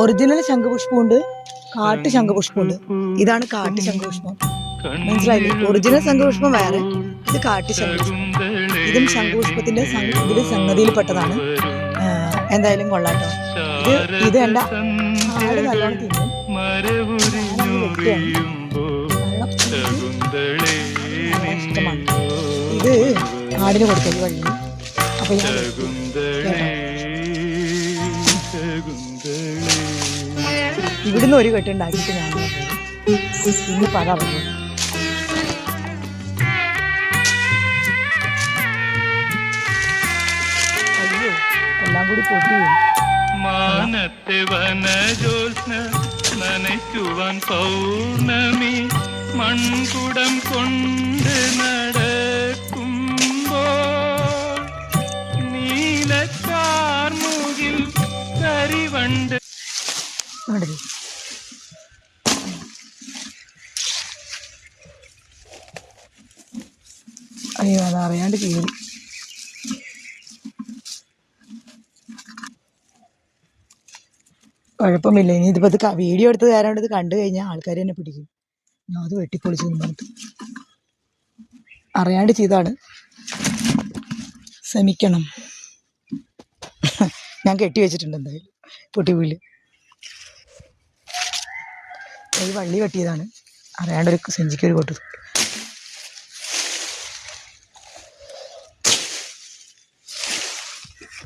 Original ശംഖുപുഷ്പമുണ്ട്, കാട്ടു ശംഖുപുഷ്പമുണ്ട്. ഇതാണ് കാട്ടു ശംഖുപുഷ്പം, മനസ്സിലായില്ലേ? ഒറിജിനൽ ശംഖുപുഷ്പം വേറെ, ഇത് കാട്ടു ശംഖുപുഷ്പം. ഇതും ശംഖുപുഷ്പത്തിന്റെ ഇതിൽ സംഗതിയിൽപ്പെട്ടതാണ്. എന്തായാലും കൊള്ളാട്ടോ. ഇത് എൻ്റെ ആട് നല്ലോണം തിന്നും. ഇഷ്ടമാണ് ഇത് ആടിന് കൊടുക്കൽ വഴി. അപ്പൊ ഇവിടുന്ന് ഒരു കെട്ടുണ്ടാക്കിയിട്ട് ഞാൻ ഇന്ന് പകർന്നു. അയ്യോ, എല്ലാം കൂടി പൊട്ടി. മാനത്തെ വനജോത്സ്ന നനയ്ക്കുവാൻ പൗർണമി മൺകുടം കൊണ്ട് നടക്കുമ്പോൾ നീലക്കാർമുകിൽ കരിവണ്ട്. അയ്യോ, അതറിയാണ്ട് കീറി. കുഴപ്പമില്ല. ഇനി ഇതിപ്പോൾ ഇത് വീഡിയോ എടുത്ത് തരാണ്ട് ഇത് കണ്ടു കഴിഞ്ഞാൽ ആൾക്കാർ തന്നെ പിടിക്കും. ഞാൻ അത് വെട്ടിപ്പൊളിച്ചു നിന്നിട്ട് അറിയാണ്ട് ചെയ്താണ്, ശ്രമിക്കണം. ഞാൻ കെട്ടി വെച്ചിട്ടുണ്ട് എന്തായാലും പൊട്ടി വീല്. ഈ വള്ളി വെട്ടിയതാണ്, അറിയാണ്ടൊരു സെഞ്ചിക്കൊരു കൊട്ടത്.